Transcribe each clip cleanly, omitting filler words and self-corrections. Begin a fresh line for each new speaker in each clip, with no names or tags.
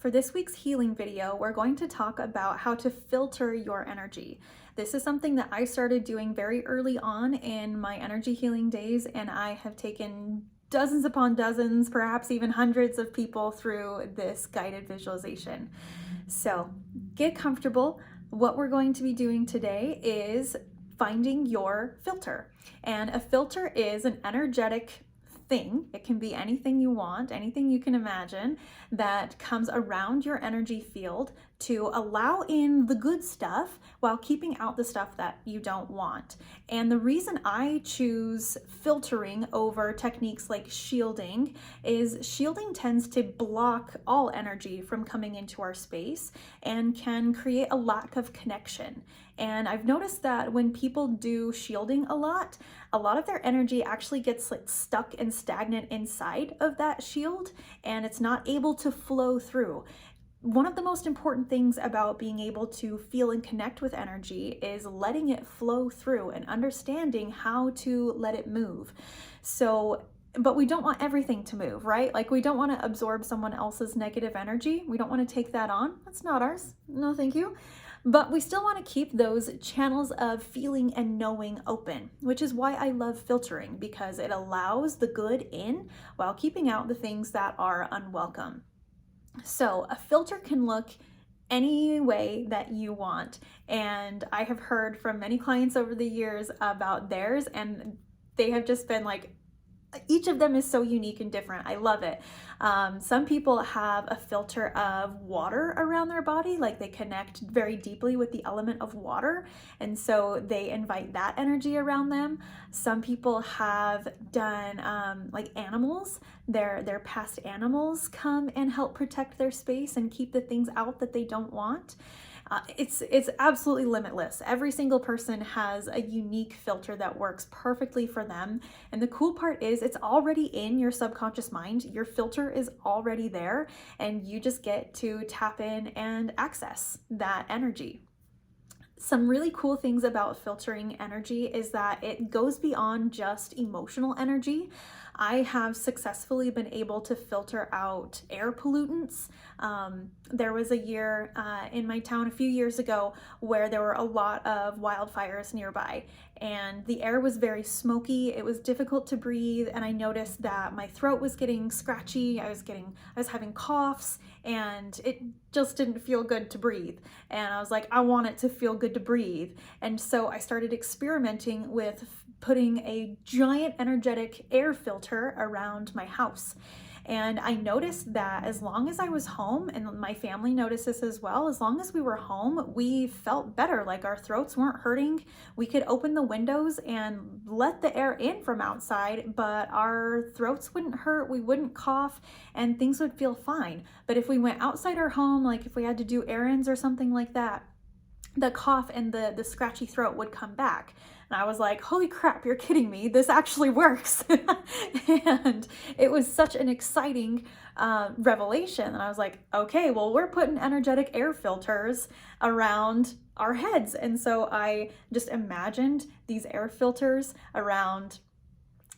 For this week's healing video, we're going to talk about how to filter your energy. This is something that I started doing very early on in my energy healing days, and I have taken dozens upon dozens, perhaps even hundreds of people through this guided visualization. So get comfortable. What we're going to be doing today is finding your filter. And a filter is an energetic thing. It can be anything you want, anything you can imagine that comes around your energy field to allow in the good stuff while keeping out the stuff that you don't want. And the reason I choose filtering over techniques like shielding is shielding tends to block all energy from coming into our space and can create a lack of connection. And I've noticed that when people do shielding a lot of their energy actually gets like stuck and stagnant inside of that shield, and it's not able to flow through. One of the most important things about being able to feel and connect with energy is letting it flow through and understanding how to let it move. But we don't want everything to move, right? Like, we don't want to absorb someone else's negative energy. We don't want to take that on. That's not ours. No, thank you. But we still want to keep those channels of feeling and knowing open, which is why I love filtering, because it allows the good in while keeping out the things that are unwelcome. So a filter can look any way that you want. And I have heard from many clients over the years about theirs, and they have just been like, each of them is so unique and different. I love it. Some people have a filter of water around their body, like they connect very deeply with the element of water, and so they invite that energy around them. Some people have done like animals. Their past animals come and help protect their space and keep the things out that they don't want. It's absolutely limitless. Every single person has a unique filter that works perfectly for them. And the cool part is it's already in your subconscious mind. Your filter is already there, and you just get to tap in and access that energy. Some really cool things about filtering energy is that it goes beyond just emotional energy. I have successfully been able to filter out air pollutants. There was a year in my town a few years ago where there were a lot of wildfires nearby, and the air was very smoky. It was difficult to breathe, and I noticed that my throat was getting scratchy. I was having coughs, and it just didn't feel good to breathe. And I was like, I want it to feel good to breathe. And so I started experimenting with putting a giant energetic air filter around my house. And I noticed that as long as I was home, and my family noticed this as well, as long as we were home, we felt better. Like, our throats weren't hurting. We could open the windows and let the air in from outside, but our throats wouldn't hurt. We wouldn't cough, and things would feel fine. But if we went outside our home, like if we had to do errands or something like that, the cough and the scratchy throat would come back. And I was like, holy crap, you're kidding me. This actually works. And it was such an exciting revelation. And I was like, okay, well, we're putting energetic air filters around our heads. And so I just imagined these air filters around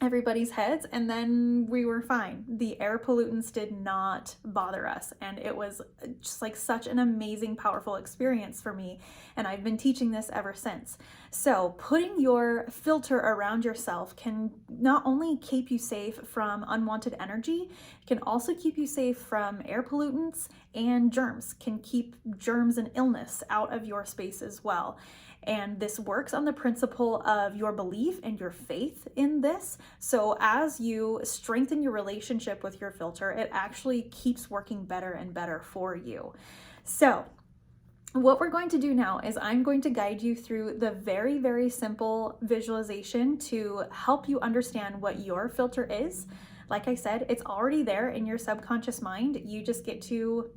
everybody's heads, and then we were fine. The air pollutants did not bother us, and it was just like such an amazing, powerful experience for me, and I've been teaching this ever since. So putting your filter around yourself can not only keep you safe from unwanted energy, it can also keep you safe from air pollutants, and germs can keep germs and illness out of your space as well. And this works on the principle of your belief and your faith in this. So as you strengthen your relationship with your filter, it actually keeps working better and better for you. So what we're going to do now is I'm going to guide you through the very, very simple visualization to help you understand what your filter is. Like I said, it's already there in your subconscious mind. You just get to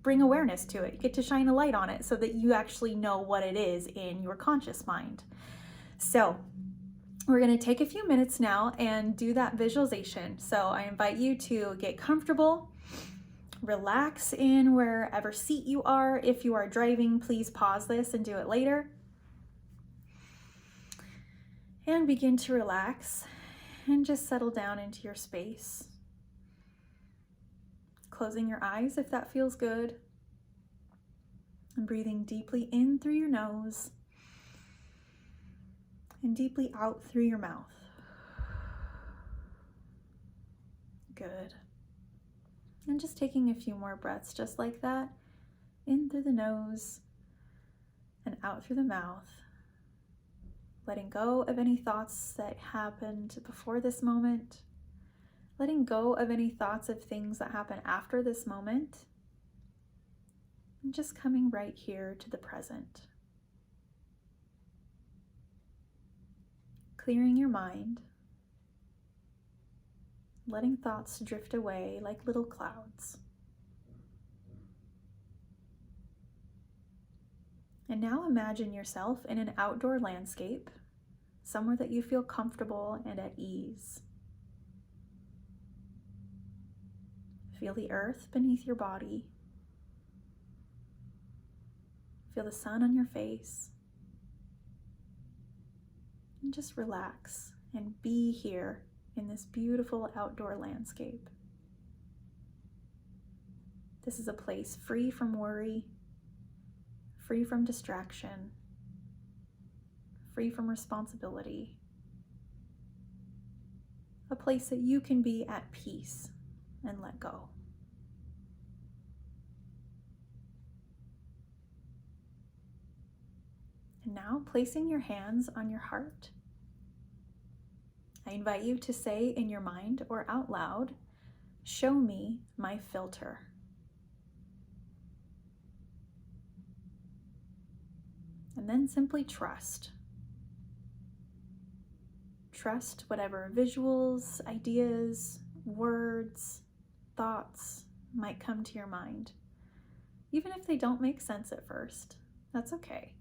bring awareness to it. You get to shine a light on it so that you actually know what it is in your conscious mind. So we're going to take a few minutes now and do that visualization. So I invite you to get comfortable, relax in wherever seat you are. If you are driving, please pause this and do it later. And begin to relax and just settle down into your space. closing your eyes if that feels good, and breathing deeply in through your nose and deeply out through your mouth. Good. And just taking a few more breaths just like that, in through the nose and out through the mouth, letting go of any thoughts that happened before this moment, letting go of any thoughts of things that happen after this moment, and just coming right here to the present. Clearing your mind, letting thoughts drift away like little clouds. And now imagine yourself in an outdoor landscape, somewhere that you feel comfortable and at ease. Feel the earth beneath your body. Feel the sun on your face. And just relax and be here in this beautiful outdoor landscape. This is a place free from worry, free from distraction, free from responsibility. A place that you can be at peace and let go. And now, placing your hands on your heart, I invite you to say in your mind or out loud, "Show me my filter." And then simply trust. Trust whatever visuals, ideas, words, thoughts might come to your mind. Even if they don't make sense at first, that's okay.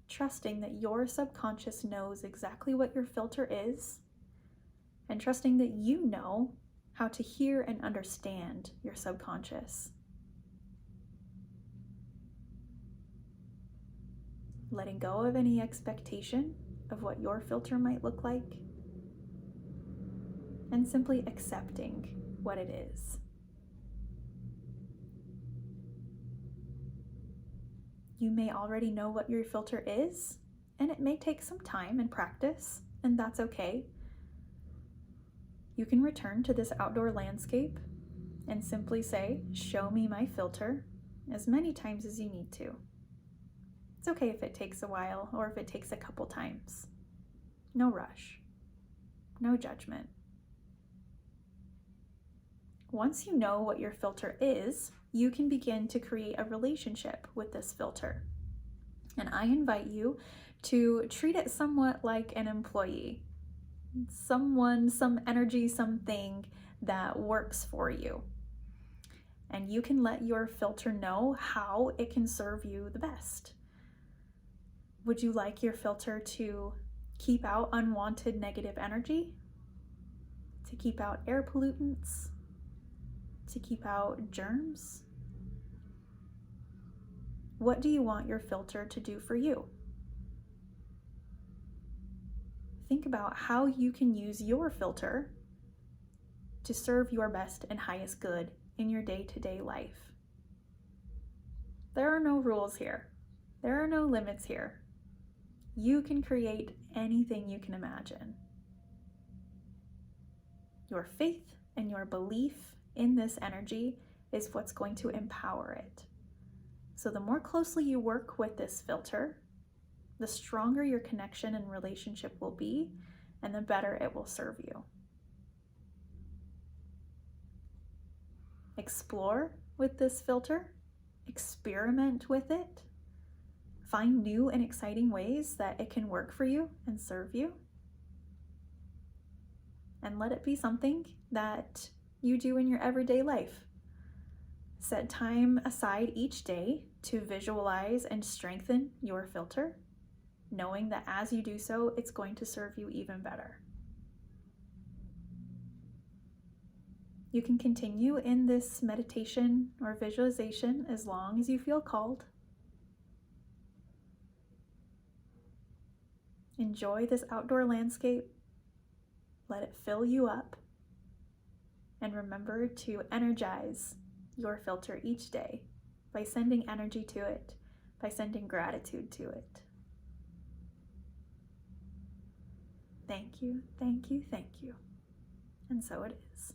Trusting that your subconscious knows exactly what your filter is, and trusting that you know how to hear and understand your subconscious. Letting go of any expectation of what your filter might look like, and simply accepting what it is. You may already know what your filter is, and it may take some time and practice, and that's okay. You can return to this outdoor landscape and simply say, "Show me my filter," as many times as you need to. It's okay if it takes a while or if it takes a couple times. No rush, no judgment. Once you know what your filter is, you can begin to create a relationship with this filter. And I invite you to treat it somewhat like an employee, someone, some energy, something that works for you. And you can let your filter know how it can serve you the best. Would you like your filter to keep out unwanted negative energy? To keep out air pollutants? To keep out germs? What do you want your filter to do for you? Think about how you can use your filter to serve your best and highest good in your day-to-day life. There are no rules here. There are no limits here. You can create anything you can imagine. Your faith and your belief in this energy is what's going to empower it. So the more closely you work with this filter, the stronger your connection and relationship will be, and the better it will serve you. Explore with this filter, experiment with it, find new and exciting ways that it can work for you and serve you, and let it be something that you do in your everyday life. Set time aside each day to visualize and strengthen your filter, knowing that as you do so, it's going to serve you even better. You can continue in this meditation or visualization as long as you feel called. Enjoy this outdoor landscape. Let it fill you up. And remember to energize your filter each day by sending energy to it, by sending gratitude to it. Thank you, thank you, thank you. And so it is.